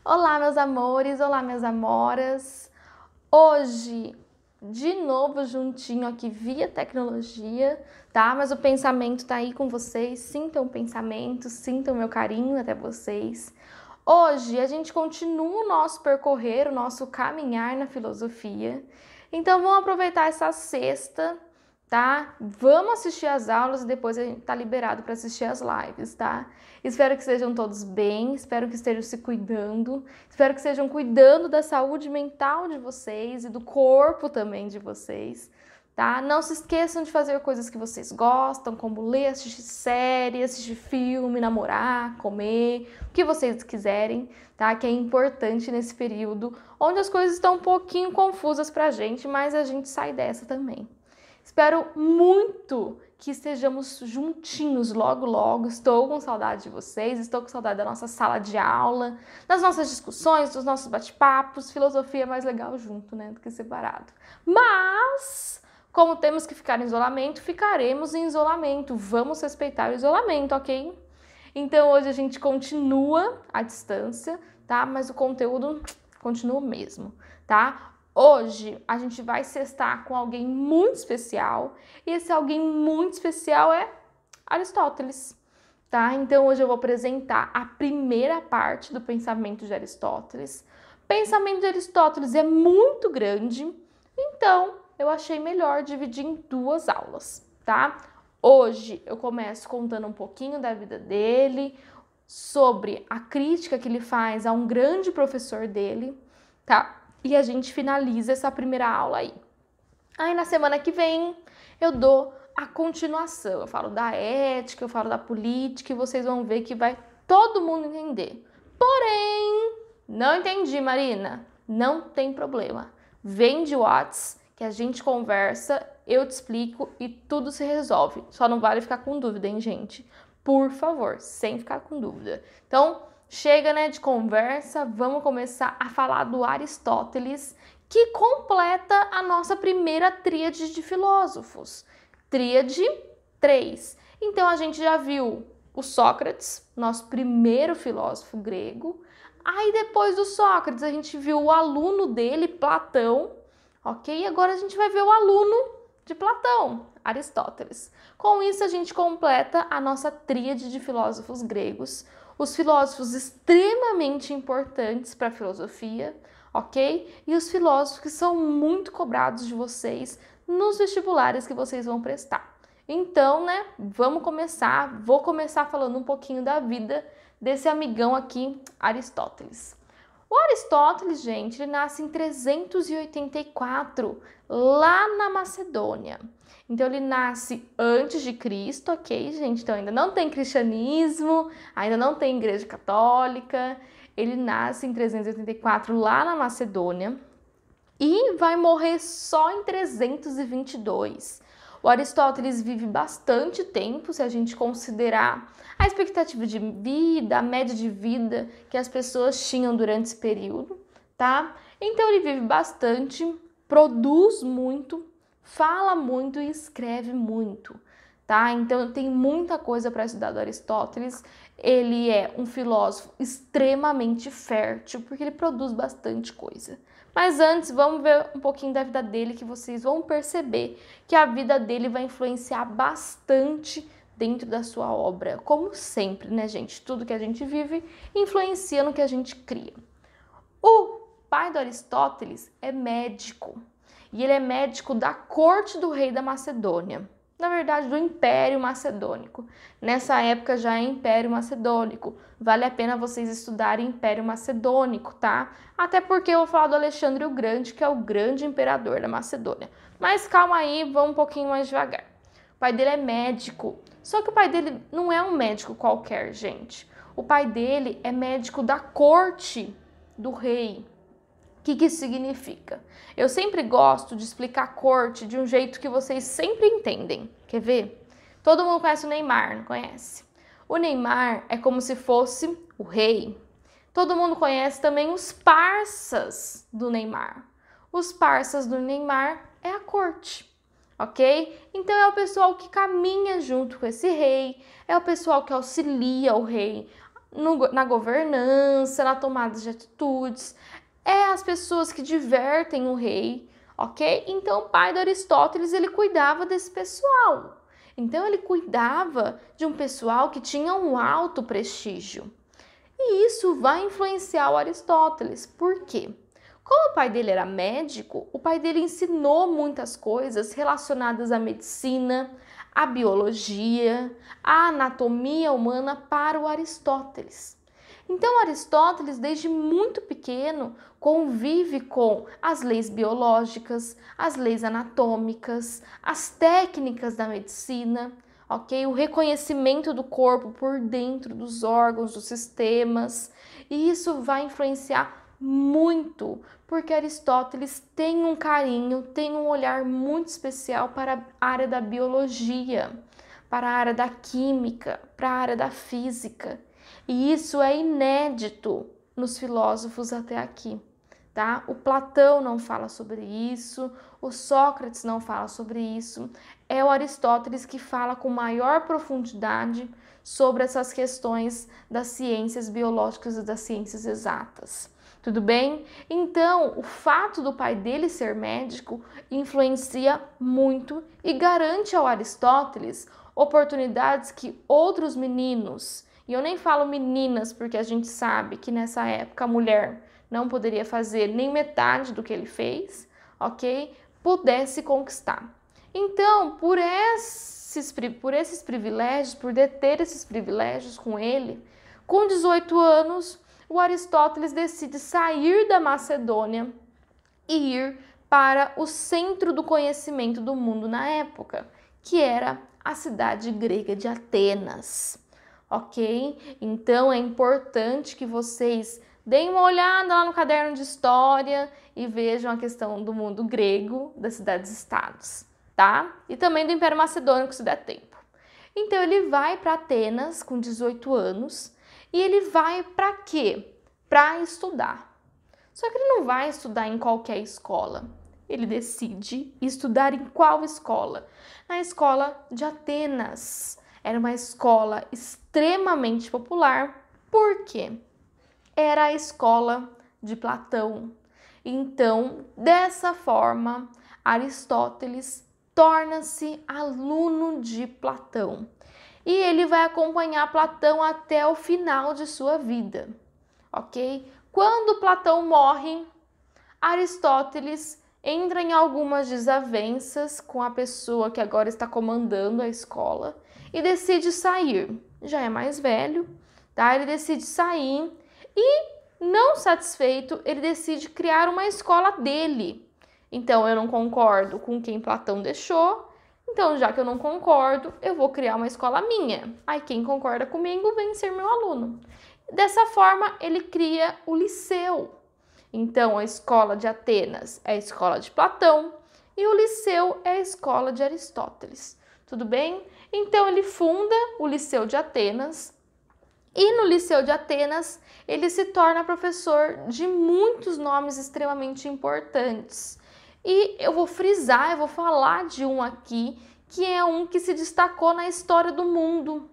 Olá, meus amores, olá, minhas amoras. Hoje, de novo juntinho aqui via tecnologia, tá? Mas o pensamento tá aí com vocês. Sintam o pensamento, sintam o meu carinho até vocês. Hoje a gente continua o nosso percorrer, o nosso caminhar na filosofia. Então vamos aproveitar essa sexta, tá? Vamos assistir as aulas e depois a gente tá liberado para assistir as lives, tá? Espero que estejam todos bem, espero que estejam se cuidando, espero que estejam cuidando da saúde mental de vocês e do corpo também de vocês, tá? Não se esqueçam de fazer coisas que vocês gostam, como ler, assistir série, assistir filme, namorar, comer, o que vocês quiserem, tá? Que é importante nesse período onde as coisas estão um pouquinho confusas pra gente, mas a gente sai dessa também. Espero muito que estejamos juntinhos logo, logo. Estou com saudade de vocês, estou com saudade da nossa sala de aula, das nossas discussões, dos nossos bate-papos. Filosofia é mais legal junto, né, do que separado. Mas, como temos que ficar em isolamento, ficaremos em isolamento. Vamos respeitar o isolamento, ok? Então, hoje a gente continua à distância, tá? Mas o conteúdo continua o mesmo, tá? Hoje a gente vai sextar com alguém muito especial e esse alguém muito especial é Aristóteles, tá? Então hoje eu vou apresentar a primeira parte do pensamento de Aristóteles. O pensamento de Aristóteles é muito grande, então eu achei melhor dividir em duas aulas, tá? Hoje eu começo contando um pouquinho da vida dele, sobre a crítica que ele faz a um grande professor dele, tá? E a gente finaliza essa primeira aula aí. Aí na semana que vem eu dou a continuação. Eu falo da ética, eu falo da política e vocês vão ver que vai todo mundo entender. Porém, não entendi, Marina? Não tem problema. Vem de Whats que a gente conversa, eu te explico e tudo se resolve. Só não vale ficar com dúvida, hein, gente? Por favor, sem ficar com dúvida. Então, chega, né, de conversa, vamos começar a falar do Aristóteles, que completa a nossa primeira tríade de filósofos. Tríade 3. Então, a gente já viu o Sócrates, nosso primeiro filósofo grego. Aí, depois do Sócrates, a gente viu o aluno dele, Platão, ok? E agora a gente vai ver o aluno de Platão, Aristóteles. Com isso, a gente completa a nossa tríade de filósofos gregos, os filósofos extremamente importantes para a filosofia, ok? E os filósofos que são muito cobrados de vocês nos vestibulares que vocês vão prestar. Então, né, vamos começar. Vou começar falando um pouquinho da vida desse amigão aqui, Aristóteles. O Aristóteles, gente, ele nasce em 384, lá na Macedônia. Então, ele nasce antes de Cristo, ok, gente? Então, ainda não tem cristianismo, ainda não tem igreja católica. Ele nasce em 384 lá na Macedônia e vai morrer só em 322. O Aristóteles vive bastante tempo, se a gente considerar a expectativa de vida, a média de vida que as pessoas tinham durante esse período, tá? Então ele vive bastante, produz muito, fala muito e escreve muito, tá? Então tem muita coisa para estudar do Aristóteles. Ele é um filósofo extremamente fértil, porque ele produz bastante coisa. Mas antes, vamos ver um pouquinho da vida dele, que vocês vão perceber que a vida dele vai influenciar bastante dentro da sua obra. Como sempre, né, gente? Tudo que a gente vive influencia no que a gente cria. O pai do Aristóteles é médico. E ele é médico da corte do rei da Macedônia. Na verdade, do Império Macedônico. Nessa época já é Império Macedônico. Vale a pena vocês estudarem Império Macedônico, tá? Até porque eu vou falar do Alexandre o Grande, que é o grande imperador da Macedônia. Mas calma aí, vamos um pouquinho mais devagar. O pai dele é médico. Só que o pai dele não é um médico qualquer, gente. O pai dele é médico da corte do rei. O que isso significa? Eu sempre gosto de explicar corte de um jeito que vocês sempre entendem. Quer ver? Todo mundo conhece o Neymar, não conhece? O Neymar é como se fosse o rei. Todo mundo conhece também os parças do Neymar. Os parças do Neymar é a corte, ok? Então é o pessoal que caminha junto com esse rei, é o pessoal que auxilia o rei na governança, na tomada de atitudes. É as pessoas que divertem o rei, ok? Então, o pai do Aristóteles, ele cuidava desse pessoal. Então, ele cuidava de um pessoal que tinha um alto prestígio. E isso vai influenciar o Aristóteles. Por quê? Como o pai dele era médico, o pai dele ensinou muitas coisas relacionadas à medicina, à biologia, à anatomia humana para o Aristóteles. Então, Aristóteles, desde muito pequeno, convive com as leis biológicas, as leis anatômicas, as técnicas da medicina, ok? O reconhecimento do corpo por dentro dos órgãos, dos sistemas. E isso vai influenciar muito, porque Aristóteles tem um carinho, tem um olhar muito especial para a área da biologia, para a área da química, para a área da física. E isso é inédito nos filósofos até aqui, tá? O Platão não fala sobre isso, o Sócrates não fala sobre isso. É o Aristóteles que fala com maior profundidade sobre essas questões das ciências biológicas e das ciências exatas. Tudo bem? Então, o fato do pai dele ser médico influencia muito e garante ao Aristóteles oportunidades que outros meninos, e eu nem falo meninas porque a gente sabe que nessa época a mulher não poderia fazer nem metade do que ele fez, ok? Pudesse conquistar. Então, por esses privilégios, por deter esses privilégios com ele, com 18 anos, o Aristóteles decide sair da Macedônia e ir para o centro do conhecimento do mundo na época, que era a cidade grega de Atenas, ok? Então é importante que vocês deem uma olhada lá no caderno de história e vejam a questão do mundo grego, das cidades-estados, tá? E também do Império Macedônico, se der tempo. Então ele vai para Atenas com 18 anos. E ele vai para quê? Para estudar. Só que ele não vai estudar em qualquer escola. Ele decide estudar em qual escola? Na escola de Atenas. Era uma escola extremamente popular. Por quê? Era a escola de Platão. Então, dessa forma, Aristóteles torna-se aluno de Platão. E ele vai acompanhar Platão até o final de sua vida, ok? Quando Platão morre, Aristóteles entra em algumas desavenças com a pessoa que agora está comandando a escola e decide sair. Já é mais velho, tá? Ele decide sair e, não satisfeito, ele decide criar uma escola dele. Então, eu não concordo com quem Platão deixou. Então, já que eu não concordo, eu vou criar uma escola minha. Aí quem concorda comigo vem ser meu aluno. Dessa forma, ele cria o Liceu. Então, a escola de Atenas é a escola de Platão e o Liceu é a escola de Aristóteles. Tudo bem? Então, ele funda o Liceu de Atenas e no Liceu de Atenas ele se torna professor de muitos nomes extremamente importantes. E eu vou frisar, eu vou falar de um aqui, que é um que se destacou na história do mundo,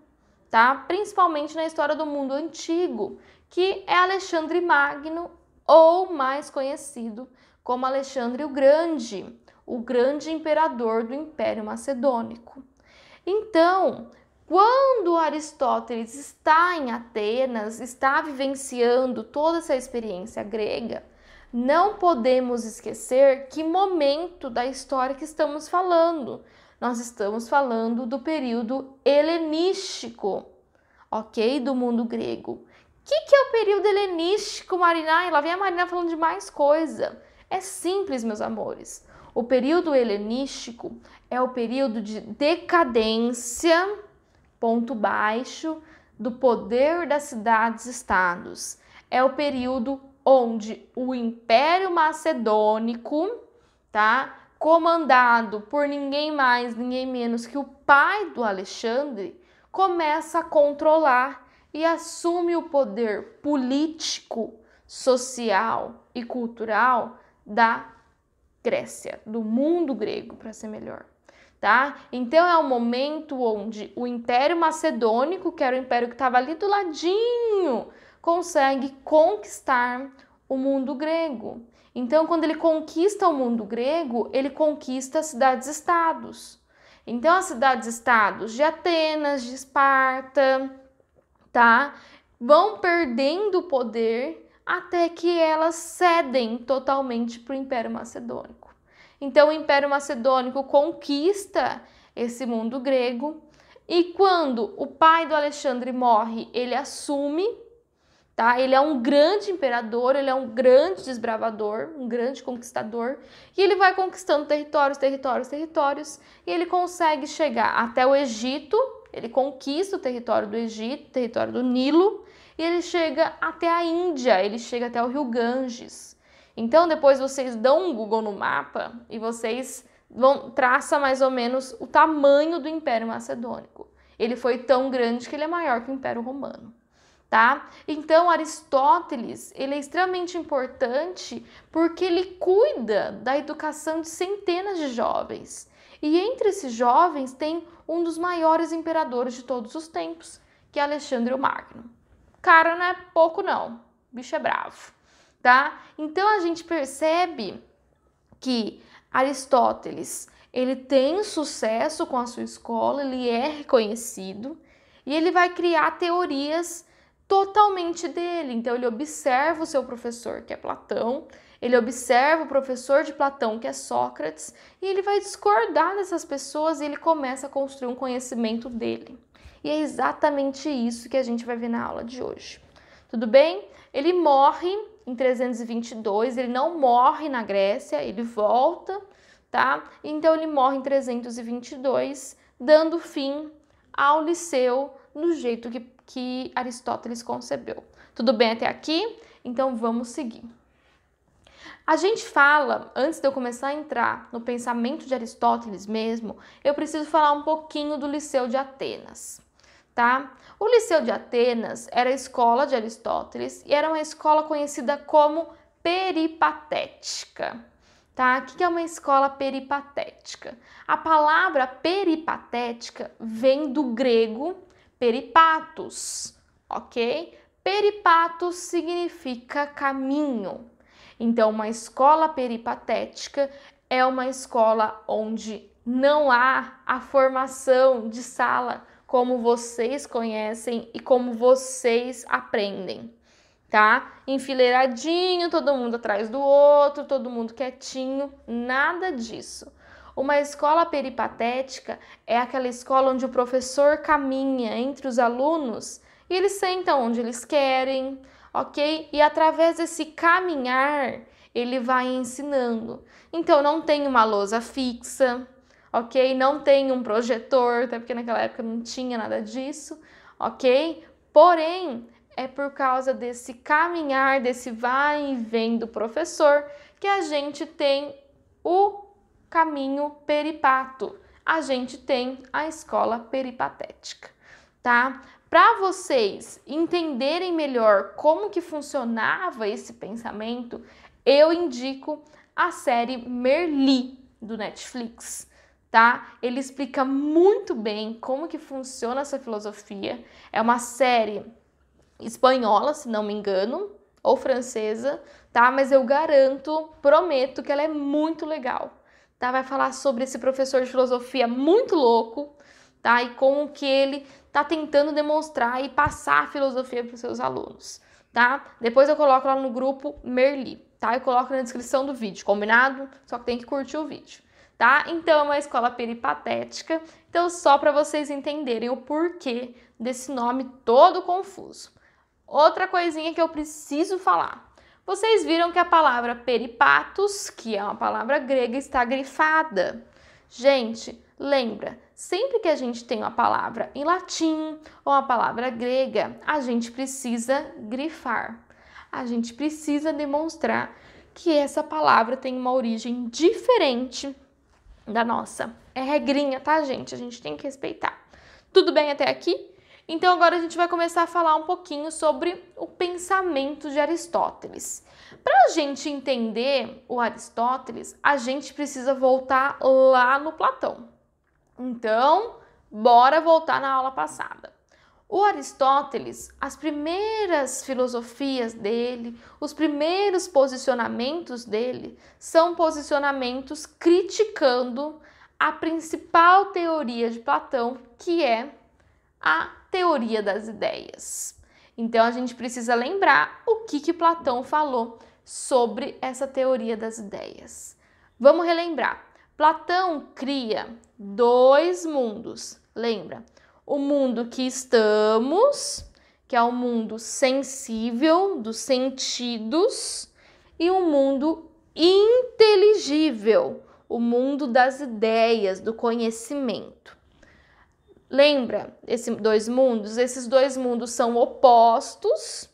tá? Principalmente na história do mundo antigo, que é Alexandre Magno, ou mais conhecido como Alexandre o grande imperador do Império Macedônico. Então, quando Aristóteles está em Atenas, está vivenciando toda essa experiência grega, não podemos esquecer que momento da história que estamos falando. Nós estamos falando do período helenístico, ok? Do mundo grego. O que é o período helenístico, Marina? Lá vem a Marina falando de mais coisa. É simples, meus amores. O período helenístico é o período de decadência, ponto baixo, do poder das cidades-estados. É o período onde o Império Macedônico, tá, comandado por ninguém mais, ninguém menos que o pai do Alexandre, começa a controlar e assume o poder político, social e cultural da Grécia, do mundo grego, para ser melhor. tá? Então é um momento onde o Império Macedônico, que era o império que estava ali do ladinho, consegue conquistar o mundo grego. Então, quando ele conquista o mundo grego, ele conquista cidades-estados. Então, as cidades-estados de Atenas, de Esparta, tá? Vão perdendo o poder até que elas cedem totalmente para o Império Macedônico. Então, o Império Macedônico conquista esse mundo grego e quando o pai do Alexandre morre, ele assume, tá? Ele é um grande imperador, ele é um grande desbravador, um grande conquistador e ele vai conquistando territórios e ele consegue chegar até o Egito. Ele conquista o território do Egito, o território do Nilo, e ele chega até a Índia, ele chega até o rio Ganges. Então, depois vocês dão um Google no mapa e vocês traçam mais ou menos o tamanho do Império Macedônico. Ele foi tão grande que ele é maior que o Império Romano, tá? Então, Aristóteles, ele é extremamente importante porque ele cuida da educação de centenas de jovens. E entre esses jovens tem um dos maiores imperadores de todos os tempos, que é Alexandre o Magno. Cara, não é pouco não, o bicho é bravo, tá? Então a gente percebe que Aristóteles, ele tem sucesso com a sua escola, ele é reconhecido e ele vai criar teorias totalmente dele. Então ele observa o seu professor, que é Platão, ele observa o professor de Platão, que é Sócrates, e ele vai discordar dessas pessoas e ele começa a construir um conhecimento dele. E é exatamente isso que a gente vai ver na aula de hoje. Tudo bem? Ele morre em 322, ele não morre na Grécia, ele volta, tá? Então ele morre em 322, dando fim ao Liceu do jeito que Aristóteles concebeu. Tudo bem até aqui? Então vamos seguir. A gente fala, antes de eu começar a entrar no pensamento de Aristóteles mesmo, eu preciso falar um pouquinho do Liceu de Atenas, tá? O Liceu de Atenas era a escola de Aristóteles e era uma escola conhecida como peripatética, tá? O que é uma escola peripatética? A palavra peripatética vem do grego peripatos, ok? Peripatos significa caminho. Então, uma escola peripatética é uma escola onde não há a formação de sala como vocês conhecem e como vocês aprendem, tá? Enfileiradinho, todo mundo atrás do outro, todo mundo quietinho, nada disso. Uma escola peripatética é aquela escola onde o professor caminha entre os alunos e eles sentam onde eles querem, ok? E através desse caminhar, ele vai ensinando. Então, não tem uma lousa fixa, ok? Não tem um projetor, até porque naquela época não tinha nada disso, ok? Porém, é por causa desse caminhar, desse vai e vem do professor, que a gente tem o caminho peripato. A gente tem a escola peripatética, tá? Para vocês entenderem melhor como que funcionava esse pensamento, eu indico a série Merli do Netflix, tá? Ele explica muito bem como que funciona essa filosofia. É uma série espanhola, se não me engano, ou francesa, tá? Mas eu garanto, prometo que ela é muito legal, tá? Vai falar sobre esse professor de filosofia muito louco, tá? E como que ele tá tentando demonstrar e passar a filosofia para os seus alunos, tá? Depois eu coloco lá no grupo Merli, tá? Eu coloco na descrição do vídeo, combinado? Só que tem que curtir o vídeo, tá? Então é uma escola peripatética, então só para vocês entenderem o porquê desse nome todo confuso. Outra coisinha que eu preciso falar. Vocês viram que a palavra peripatos, que é uma palavra grega, está grifada. Gente, lembra, sempre que a gente tem uma palavra em latim ou uma palavra grega, a gente precisa grifar. A gente precisa demonstrar que essa palavra tem uma origem diferente da nossa. É regrinha, tá, gente? A gente tem que respeitar. Tudo bem até aqui? Então agora a gente vai começar a falar um pouquinho sobre o pensamento de Aristóteles. Para a gente entender o Aristóteles, a gente precisa voltar lá no Platão, Então, bora voltar na aula passada. O Aristóteles, as primeiras filosofias dele, os primeiros posicionamentos dele, são posicionamentos criticando a principal teoria de Platão, que é a teoria das ideias. Então, a gente precisa lembrar o que Platão falou sobre essa teoria das ideias. Vamos relembrar. Platão cria dois mundos. Lembra? O mundo que estamos, que é o mundo sensível, dos sentidos, e o mundo inteligível, o mundo das ideias, do conhecimento. Lembra esses dois mundos? Esses dois mundos são opostos,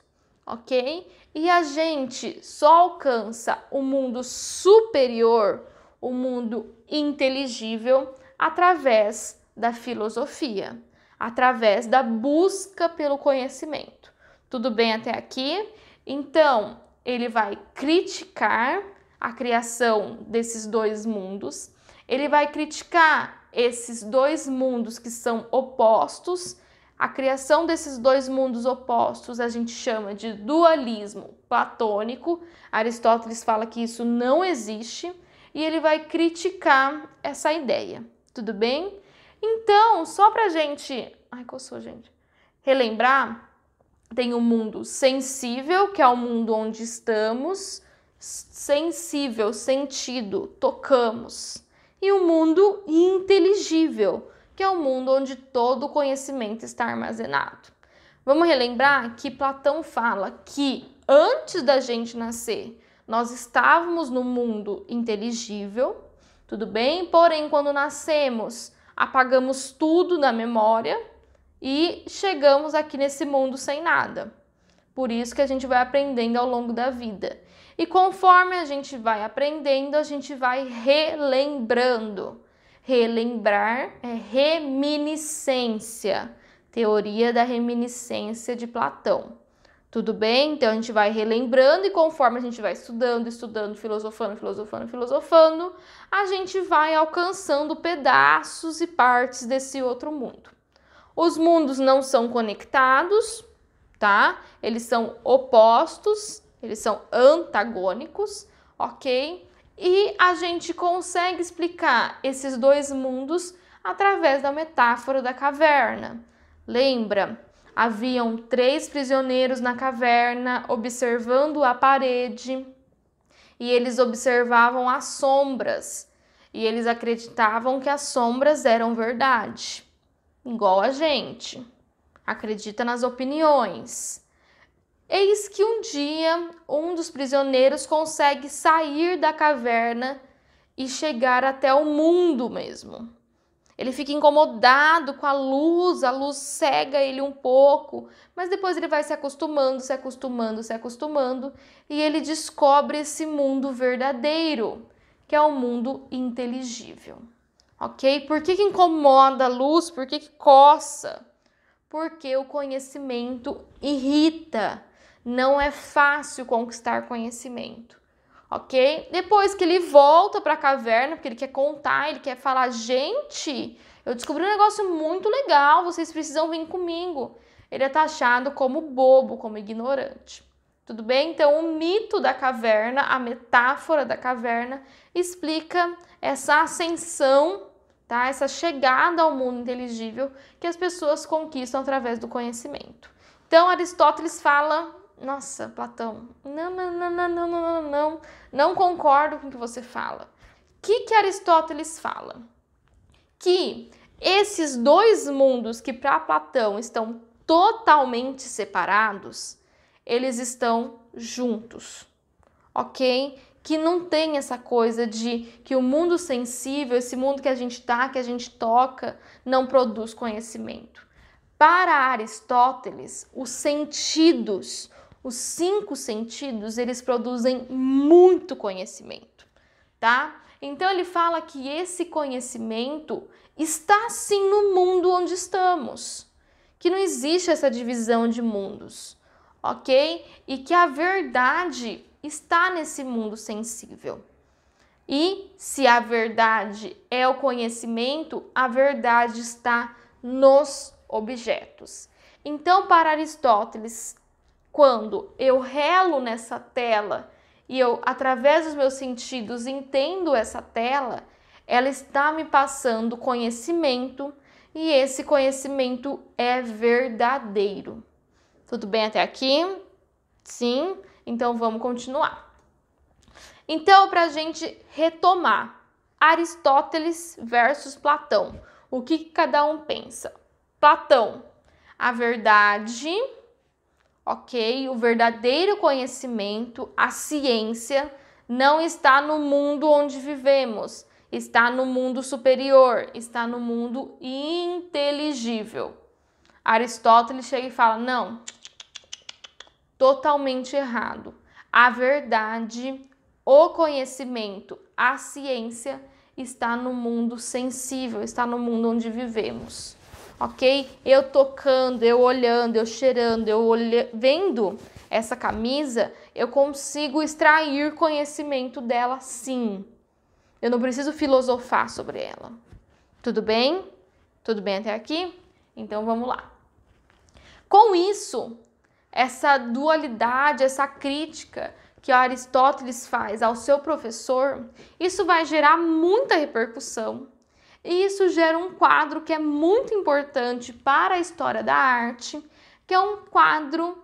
ok? E a gente só alcança o mundo superior, o mundo inteligível, através da filosofia, através da busca pelo conhecimento. Tudo bem até aqui? Então, ele vai criticar a criação desses dois mundos, ele vai criticar esses dois mundos que são opostos. A criação desses dois mundos opostos a gente chama de dualismo platônico. Aristóteles fala que isso não existe e ele vai criticar essa ideia. Tudo bem? Então, só pra gente... Ai, coçou, gente. Relembrar, tem o mundo sensível, que é o mundo onde estamos. Sensível, sentido, tocamos. E o mundo inteligível, que é o mundo onde todo o conhecimento está armazenado. Vamos relembrar que Platão fala que antes da gente nascer, nós estávamos no mundo inteligível, tudo bem? Porém, quando nascemos, apagamos tudo na memória e chegamos aqui nesse mundo sem nada. Por isso que a gente vai aprendendo ao longo da vida. E conforme a gente vai aprendendo, a gente vai relembrando. Relembrar é reminiscência, teoria da reminiscência de Platão. Tudo bem? Então a gente vai relembrando e conforme a gente vai estudando, filosofando, a gente vai alcançando pedaços e partes desse outro mundo. Os mundos não são conectados, tá? Eles são opostos, eles são antagônicos, ok? E a gente consegue explicar esses dois mundos através da metáfora da caverna. Lembra? Haviam 3 prisioneiros na caverna observando a parede e eles observavam as sombras e eles acreditavam que as sombras eram verdade, igual a gente acredita nas opiniões. Eis que um dia um dos prisioneiros consegue sair da caverna e chegar até o mundo mesmo. Ele fica incomodado com a luz cega ele um pouco, mas depois ele vai se acostumando e ele descobre esse mundo verdadeiro, que é o mundo inteligível, ok? Por que incomoda a luz? Por que coça? Porque o conhecimento irrita, não é fácil conquistar conhecimento. Ok? Depois que ele volta para a caverna, porque ele quer contar, ele quer falar, gente, eu descobri um negócio muito legal, vocês precisam vir comigo. Ele é taxado como bobo, como ignorante. Tudo bem? Então, o mito da caverna, a metáfora da caverna, explica essa ascensão, tá? Essa chegada ao mundo inteligível que as pessoas conquistam através do conhecimento. Então, Aristóteles fala... Nossa, Platão, não concordo com o que você fala. O que Aristóteles fala? Que esses dois mundos que para Platão estão totalmente separados, eles estão juntos, ok? Que não tem essa coisa de que o mundo sensível, esse mundo que a gente tá, que a gente toca, não produz conhecimento. Para Aristóteles, os sentidos... Os 5 sentidos, eles produzem muito conhecimento, tá? Então, ele fala que esse conhecimento está, sim, no mundo onde estamos. Que não existe essa divisão de mundos, ok? E que a verdade está nesse mundo sensível. E se a verdade é o conhecimento, a verdade está nos objetos. Então, para Aristóteles, quando eu relo nessa tela e eu, através dos meus sentidos, entendo essa tela, ela está me passando conhecimento e esse conhecimento é verdadeiro. Tudo bem até aqui? Sim? Então vamos continuar. Então, para a gente retomar, Aristóteles versus Platão. O que cada um pensa? Platão, a verdade, ok? O verdadeiro conhecimento, a ciência, não está no mundo onde vivemos, está no mundo superior, está no mundo inteligível. Aristóteles chega e fala, não, totalmente errado. A verdade, o conhecimento, a ciência está no mundo sensível, está no mundo onde vivemos, ok? Eu tocando, eu olhando, eu cheirando, vendo essa camisa, eu consigo extrair conhecimento dela sim. Eu não preciso filosofar sobre ela. Tudo bem? Tudo bem até aqui? Então vamos lá. Com isso, essa dualidade, essa crítica que Aristóteles faz ao seu professor, isso vai gerar muita repercussão. E isso gera um quadro que é muito importante para a história da arte, que é um quadro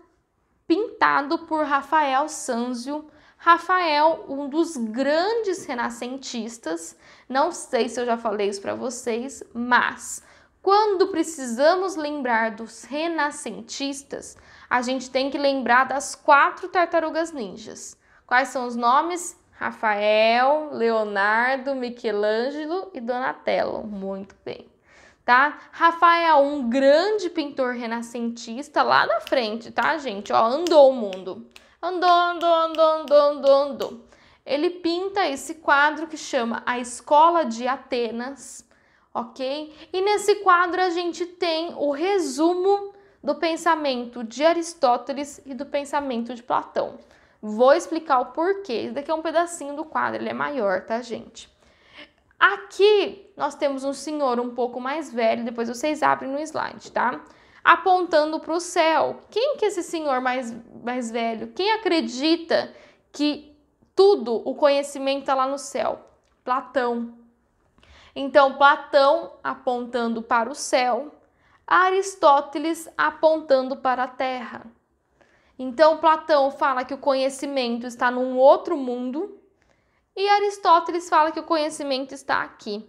pintado por Rafael Sanzio. Rafael, um dos grandes renascentistas, não sei se eu já falei isso para vocês, mas quando precisamos lembrar dos renascentistas, a gente tem que lembrar das 4 tartarugas ninjas. Quais são os nomes? Rafael, Leonardo, Michelangelo e Donatello. Muito bem, tá? Rafael, um grande pintor renascentista lá na frente, tá, gente? Ó, andou o mundo. Andou. Ele pinta esse quadro que chama A Escola de Atenas, ok? E nesse quadro a gente tem o resumo do pensamento de Aristóteles e do pensamento de Platão. Vou explicar o porquê. Esse daqui é um pedacinho do quadro, ele é maior, tá, gente? Aqui nós temos um senhor um pouco mais velho, depois vocês abrem no slide, tá? Apontando para o céu. Quem que é esse senhor mais velho? Quem acredita que tudo, o conhecimento está lá no céu? Platão. Então, Platão apontando para o céu, Aristóteles apontando para a terra. Então, Platão fala que o conhecimento está num outro mundo e Aristóteles fala que o conhecimento está aqui.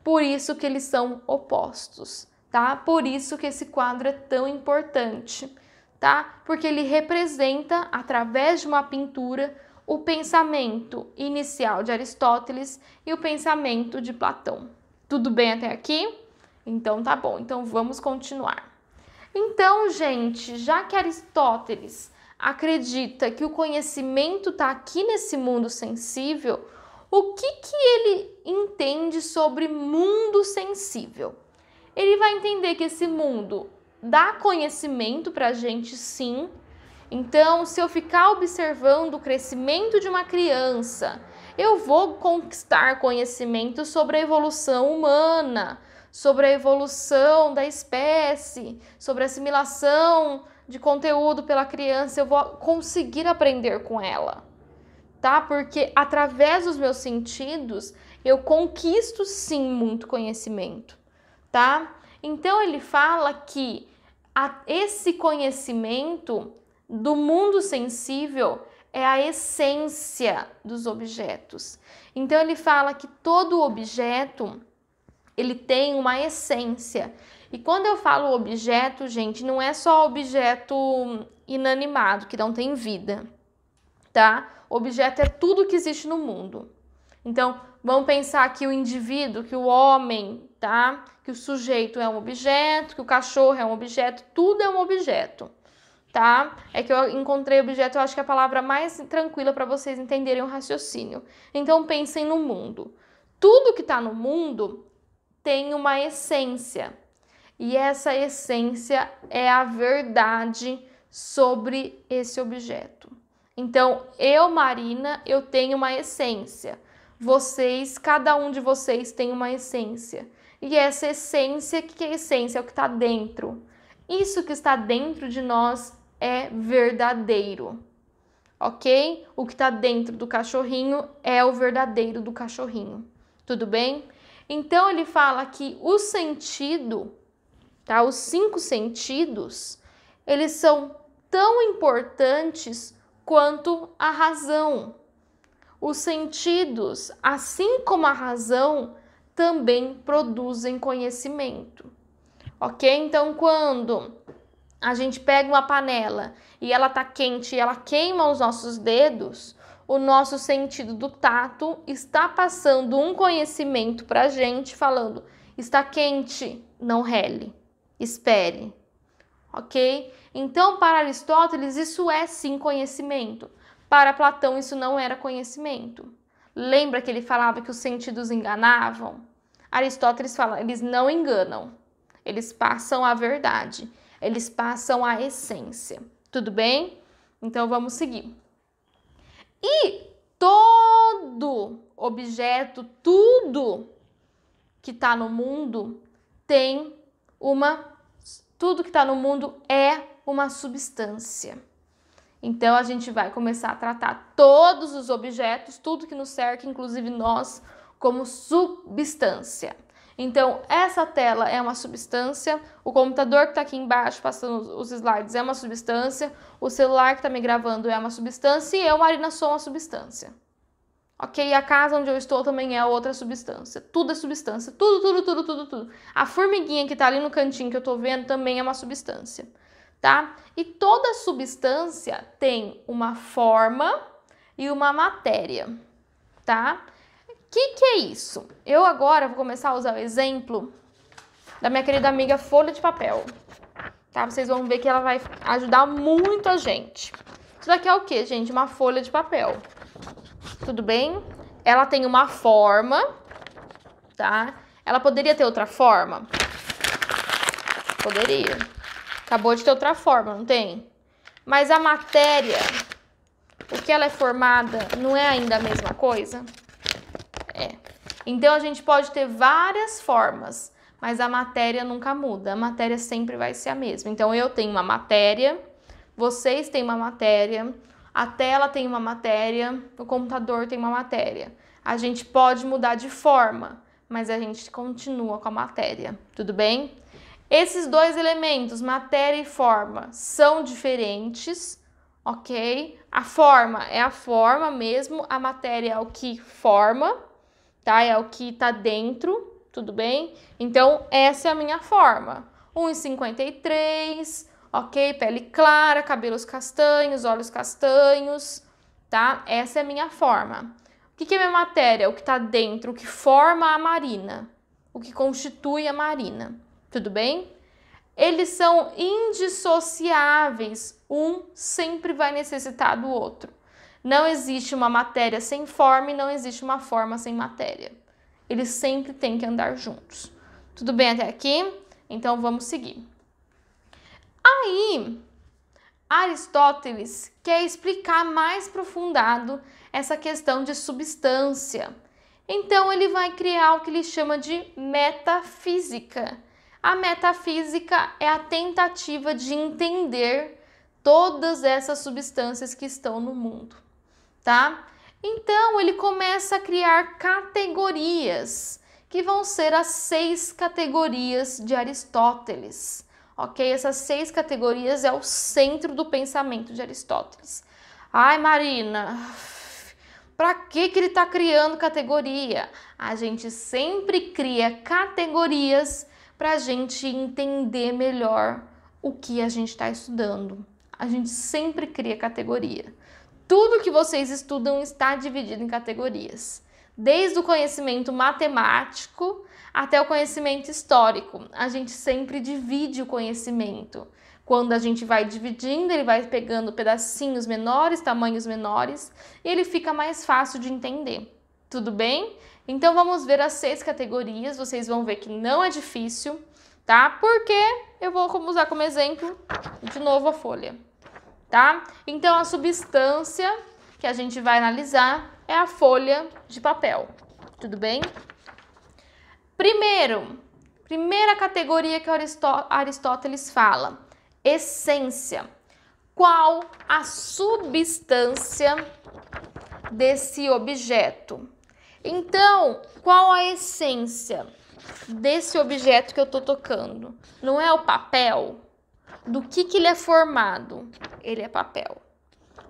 Por isso que eles são opostos, tá? Por isso que esse quadro é tão importante, tá? Porque ele representa, através de uma pintura, o pensamento inicial de Aristóteles e o pensamento de Platão. Tudo bem até aqui? Então tá bom, então vamos continuar. Então, gente, já que Aristóteles acredita que o conhecimento está aqui nesse mundo sensível, o que ele entende sobre mundo sensível? Ele vai entender que esse mundo dá conhecimento para a gente, sim. Então, se eu ficar observando o crescimento de uma criança, eu vou conquistar conhecimento sobre a evolução humana, sobre a evolução da espécie, sobre a assimilação de conteúdo pela criança, eu vou conseguir aprender com ela, tá? Porque através dos meus sentidos, eu conquisto sim muito conhecimento, tá? Então ele fala que esse conhecimento do mundo sensível é a essência dos objetos. Então ele fala que todo objeto ele tem uma essência. E quando eu falo objeto, gente, não é só objeto inanimado, que não tem vida, tá? Objeto é tudo que existe no mundo. Então, vamos pensar que o indivíduo, que o homem, tá? Que o sujeito é um objeto, que o cachorro é um objeto, tudo é um objeto, tá? É que eu encontrei objeto, eu acho que é a palavra mais tranquila para vocês entenderem o raciocínio. Então, pensem no mundo. Tudo que está no mundo tem uma essência. E essa essência é a verdade sobre esse objeto. Então, eu, Marina, eu tenho uma essência. cada um de vocês tem uma essência. E essa essência, o que é essência? É o que está dentro. Isso que está dentro de nós é verdadeiro, ok? O que está dentro do cachorrinho é o verdadeiro do cachorrinho, tudo bem? Então ele fala que o sentido, tá? Os 5 sentidos, eles são tão importantes quanto a razão. Os sentidos, assim como a razão, também produzem conhecimento, ok? Então, quando a gente pega uma panela e ela tá quente e ela queima os nossos dedos, o nosso sentido do tato está passando um conhecimento pra gente, falando, está quente, não rele, espere, ok? Então, para Aristóteles, isso é sim conhecimento. Para Platão, isso não era conhecimento. Lembra que ele falava que os sentidos enganavam? Aristóteles fala, eles não enganam, eles passam a verdade, eles passam a essência. Tudo bem? Então vamos seguir. E todo objeto, tudo que está no mundo tudo que está no mundo é uma substância. Então a gente vai começar a tratar todos os objetos, tudo que nos cerca, inclusive nós, como substância. Então, essa tela é uma substância, o computador que está aqui embaixo passando os slides é uma substância, o celular que está me gravando é uma substância e eu, Marina, sou uma substância. Ok? A casa onde eu estou também é outra substância. Tudo é substância. Tudo. A formiguinha que está ali no cantinho que eu estou vendo também é uma substância. Tá? E toda substância tem uma forma e uma matéria. Tá? O que é isso? Eu agora vou começar a usar o exemplo da minha querida amiga folha de papel. Tá? Vocês vão ver que ela vai ajudar muito a gente. Isso daqui é o que, gente? Uma folha de papel. Tudo bem? Ela tem uma forma, tá? Ela poderia ter outra forma? Poderia. Acabou de ter outra forma, não tem? Mas a matéria, o que ela é formada, não é ainda a mesma coisa? É. Então, a gente pode ter várias formas, mas a matéria nunca muda. A matéria sempre vai ser a mesma. Então, eu tenho uma matéria, vocês têm uma matéria, a tela tem uma matéria, o computador tem uma matéria. A gente pode mudar de forma, mas a gente continua com a matéria, tudo bem? Esses dois elementos, matéria e forma, são diferentes, ok? A forma é a forma mesmo, a matéria é o que forma, tá? É o que tá dentro, tudo bem? Então, essa é a minha forma. 1,53, ok? Pele clara, cabelos castanhos, olhos castanhos, tá? Essa é a minha forma. O que é minha matéria? O que tá dentro, o que forma a Marina, o que constitui a Marina, tudo bem? Eles são indissociáveis, um sempre vai necessitar do outro. Não existe uma matéria sem forma e não existe uma forma sem matéria. Eles sempre têm que andar juntos. Tudo bem até aqui? Então vamos seguir. Aí, Aristóteles quer explicar mais aprofundado essa questão de substância. Então ele vai criar o que ele chama de metafísica. A metafísica é a tentativa de entender todas essas substâncias que estão no mundo, tá? Então, ele começa a criar categorias, que vão ser as 6 categorias de Aristóteles, ok? Essas 6 categorias é o centro do pensamento de Aristóteles. Ai, Marina, para que ele está criando categoria? A gente sempre cria categorias para a gente entender melhor o que a gente está estudando. A gente sempre cria categoria. Tudo que vocês estudam está dividido em categorias. Desde o conhecimento matemático até o conhecimento histórico. A gente sempre divide o conhecimento. Quando a gente vai dividindo, ele vai pegando pedacinhos menores, tamanhos menores, e ele fica mais fácil de entender. Tudo bem? Então vamos ver as 6 categorias, vocês vão ver que não é difícil, tá? Porque eu vou usar como exemplo, de novo, a folha, tá? Então a substância que a gente vai analisar é a folha de papel. Tudo bem? Primeira categoria que Aristóteles fala, essência. Qual a substância desse objeto? Então, qual a essência desse objeto que eu tô tocando? Não é o papel? Do que ele é formado? Ele é papel.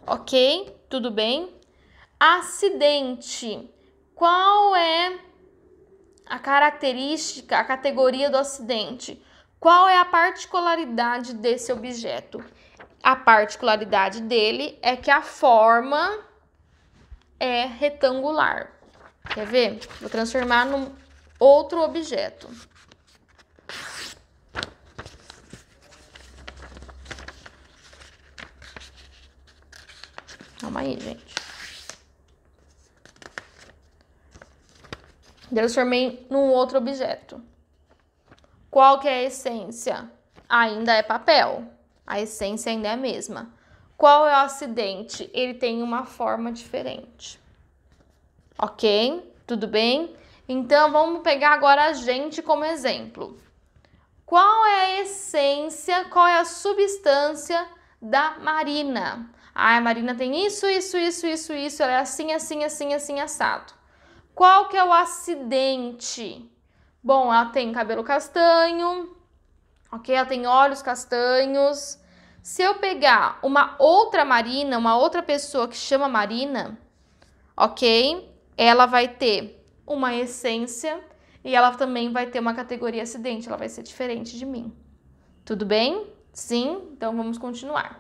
Ok? Tudo bem? Acidente. Qual é a característica, a categoria do acidente? Qual é a particularidade desse objeto? A particularidade dele é que a forma é retangular. Quer ver? Vou transformar num outro objeto. Calma aí, gente. Transformei num outro objeto. Qual que é a essência? Ainda é papel. A essência ainda é a mesma. Qual é o acidente? Ele tem uma forma diferente. Ok? Tudo bem? Então, vamos pegar agora a gente como exemplo. Qual é a essência, qual é a substância da Marina? A Marina tem isso, ela é assim, assado. Qual que é o acidente? Bom, ela tem cabelo castanho, ok? Ela tem olhos castanhos. Se eu pegar uma outra Marina, uma outra pessoa que chama Marina, ok? Ela vai ter uma essência e ela também vai ter uma categoria acidente, ela vai ser diferente de mim. Tudo bem? Sim? Então vamos continuar.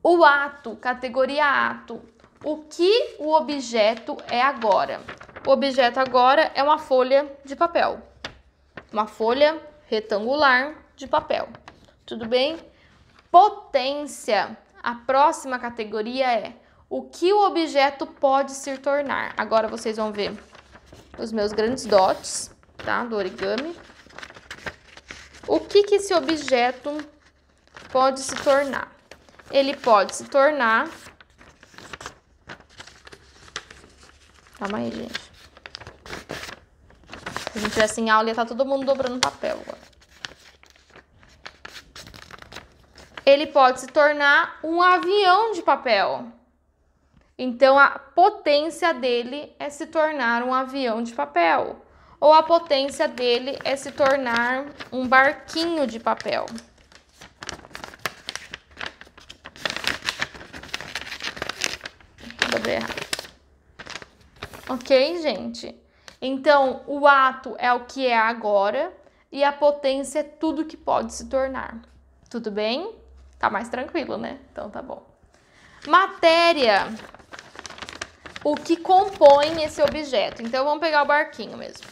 O ato, categoria ato. O que o objeto é agora? O objeto agora é uma folha de papel. Uma folha retangular de papel. Tudo bem? Potência. A próxima categoria é o que o objeto pode se tornar. Agora vocês vão ver os meus grandes dots, tá? Do origami. O que esse objeto pode se tornar? Ele pode se tornar... Calma aí, gente. Se a gente tivesse em aula, ia estar todo mundo dobrando papel agora. Ele pode se tornar um avião de papel. Então, a potência dele é se tornar um avião de papel. Ou a potência dele é se tornar um barquinho de papel. Dobrei errado. Ok, gente? Então, o ato é o que é agora e a potência é tudo que pode se tornar. Tudo bem? Tá mais tranquilo, né? Então, tá bom. Matéria. O que compõe esse objeto? Então, vamos pegar o barquinho mesmo.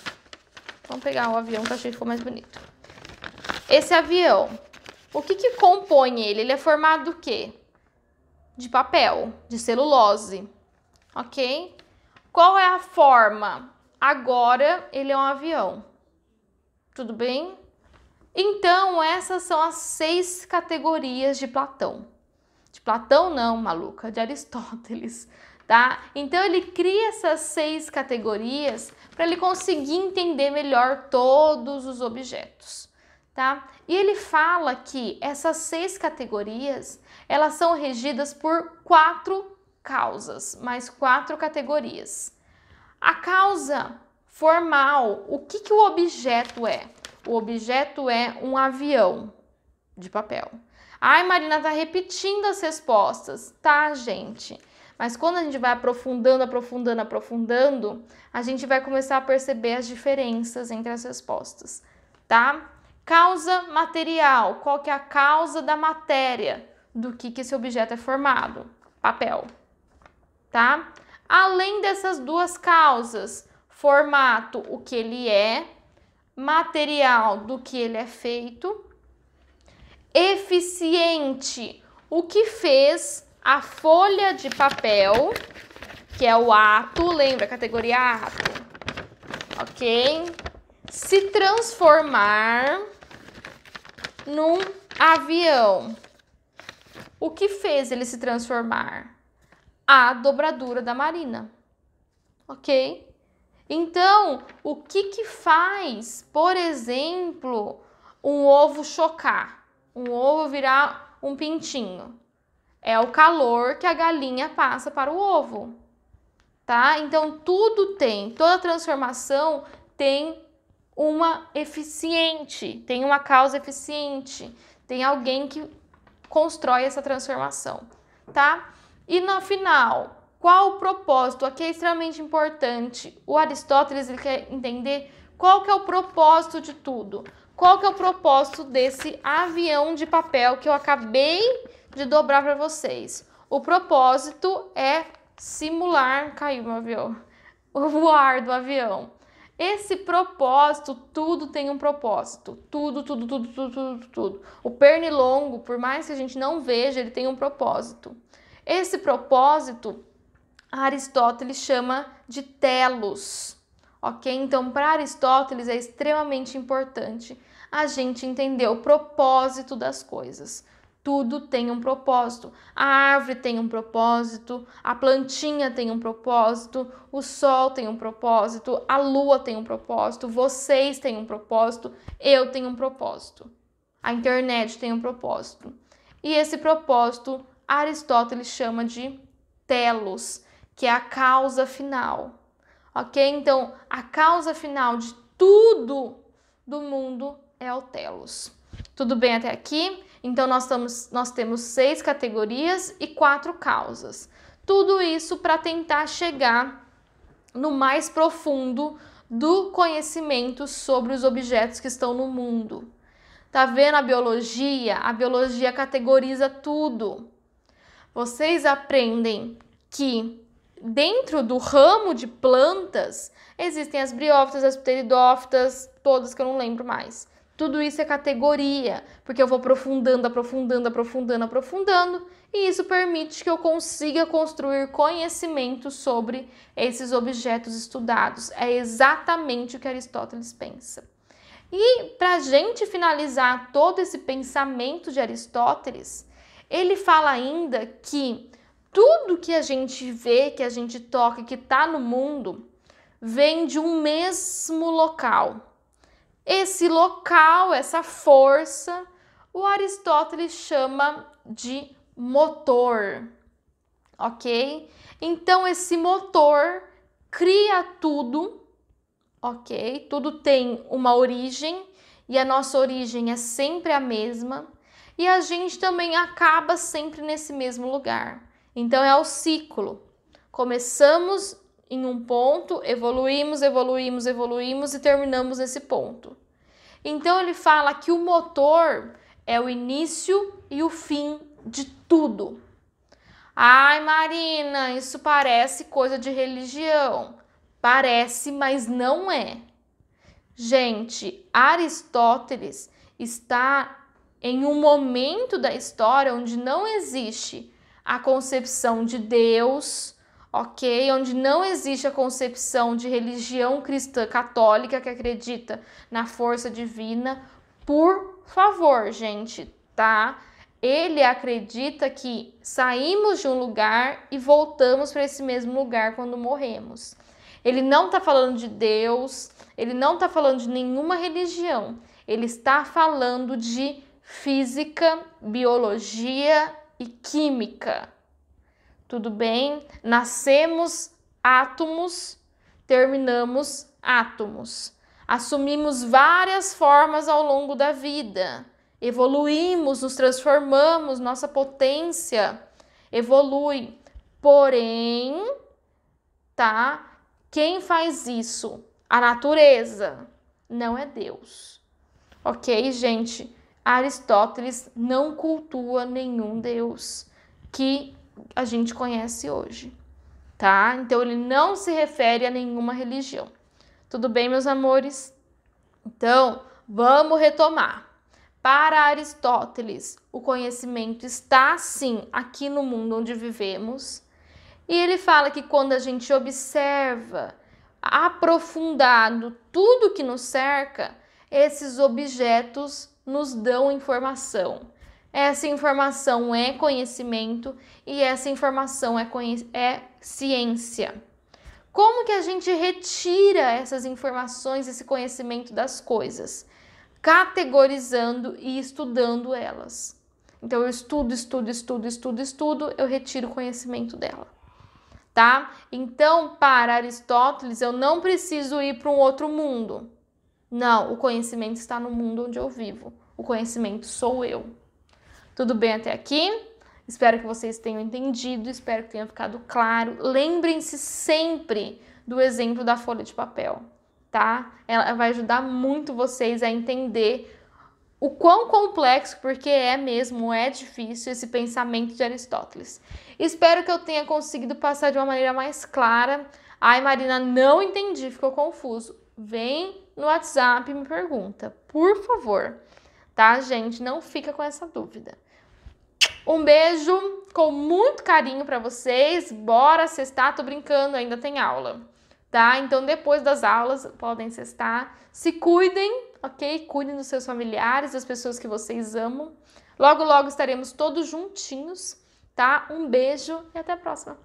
Vamos pegar o avião que eu achei que ficou mais bonito. Esse avião, o que compõe ele? Ele é formado do quê? De papel, de celulose, ok? Qual é a forma? Agora ele é um avião. Tudo bem? Então, essas são as 6 categorias de Platão. De Platão não, maluca, de Aristóteles, tá? Então, ele cria essas 6 categorias para ele conseguir entender melhor todos os objetos, tá? E ele fala que essas 6 categorias, elas são regidas por 4 causas, mais 4 categorias. A causa formal, o que o objeto é? O objeto é um avião de papel. Ai, Marina, tá repetindo as respostas. Tá, gente? Mas quando a gente vai aprofundando, a gente vai começar a perceber as diferenças entre as respostas, tá? Causa material. Qual que é a causa da matéria? Do que esse objeto é formado? Papel, tá? Além dessas 2 causas, formato, o que ele é, material, do que ele é feito, eficiente, o que fez a folha de papel, que é o ato, lembra, categoria ato, ok? Se transformar num avião. O que fez ele se transformar? a dobradura da Marina, ok? Então, o que faz, por exemplo, um ovo chocar, um ovo virar um pintinho? É o calor que a galinha passa para o ovo, tá? Então, toda transformação tem uma eficiente, tem uma causa eficiente, tem alguém que constrói essa transformação, tá? E no final, qual o propósito? Aqui é extremamente importante. O Aristóteles, ele quer entender qual que é o propósito de tudo. Qual que é o propósito desse avião de papel que eu acabei de dobrar para vocês? O propósito é simular, caiu meu avião, o voar do avião. Esse propósito, tudo tem um propósito. Tudo. O pernilongo, por mais que a gente não veja, ele tem um propósito. Esse propósito, Aristóteles chama de telos, ok? Então, para Aristóteles é extremamente importante a gente entender o propósito das coisas. Tudo tem um propósito. A árvore tem um propósito, a plantinha tem um propósito, o sol tem um propósito, a lua tem um propósito, vocês têm um propósito, eu tenho um propósito. A internet tem um propósito. E esse propósito Aristóteles chama de telos, que é a causa final. Ok? Então, a causa final de tudo do mundo é o telos. Tudo bem até aqui? Então, nós temos 6 categorias e 4 causas. Tudo isso para tentar chegar no mais profundo do conhecimento sobre os objetos que estão no mundo. Tá vendo a biologia? A biologia categoriza tudo. Vocês aprendem que dentro do ramo de plantas existem as briófitas, as pteridófitas, todas que eu não lembro mais. Tudo isso é categoria, porque eu vou aprofundando, e isso permite que eu consiga construir conhecimento sobre esses objetos estudados. É exatamente o que Aristóteles pensa. E para a gente finalizar todo esse pensamento de Aristóteles, ele fala ainda que tudo que a gente vê, que a gente toca, que está no mundo, vem de um mesmo local. Esse local, essa força, o Aristóteles chama de motor, ok? Então, esse motor cria tudo, ok? Tudo tem uma origem e a nossa origem é sempre a mesma e a gente também acaba sempre nesse mesmo lugar. Então, é o ciclo. Começamos em um ponto, evoluímos e terminamos nesse ponto. Então, ele fala que o motor é o início e o fim de tudo. Ai, Marina, isso parece coisa de religião. Parece, mas não é. Gente, Aristóteles está em um momento da história onde não existe a concepção de Deus, ok? Onde não existe a concepção de religião cristã católica que acredita na força divina. Por favor, gente, tá? Ele acredita que saímos de um lugar e voltamos para esse mesmo lugar quando morremos. Ele não está falando de Deus, ele não está falando de nenhuma religião. Ele está falando de física, biologia e química. Tudo bem? Nascemos átomos, terminamos átomos. Assumimos várias formas ao longo da vida. Evoluímos, nos transformamos, nossa potência evolui. Porém, tá? Quem faz isso? A natureza, não é Deus. Ok, gente? Aristóteles não cultua nenhum Deus que a gente conhece hoje, tá? Então, ele não se refere a nenhuma religião. Tudo bem, meus amores? Então, vamos retomar. Para Aristóteles, o conhecimento está, sim, aqui no mundo onde vivemos. E ele fala que quando a gente observa aprofundado tudo que nos cerca, esses objetos nos dão informação. essa informação é conhecimento e essa informação é ciência. Como que a gente retira essas informações, esse conhecimento das coisas? Categorizando e estudando elas. Então eu estudo, eu retiro o conhecimento dela, tá? Então, para Aristóteles, eu não preciso ir para um outro mundo. Não, o conhecimento está no mundo onde eu vivo. O conhecimento sou eu. Tudo bem até aqui? Espero que vocês tenham entendido, espero que tenha ficado claro. Lembrem-se sempre do exemplo da folha de papel, tá? Ela vai ajudar muito vocês a entender o quão complexo, porque é mesmo, é difícil esse pensamento de Aristóteles. Espero que eu tenha conseguido passar de uma maneira mais clara. Ai, Marina, não entendi, ficou confuso. Vem no WhatsApp e me pergunta, por favor, tá, gente? Não fica com essa dúvida. Um beijo com muito carinho para vocês. Bora sextar, tô brincando, ainda tem aula, tá? Então depois das aulas podem sextar. Se cuidem, ok? Cuidem dos seus familiares, das pessoas que vocês amam. Logo, logo estaremos todos juntinhos, tá? Um beijo e até a próxima.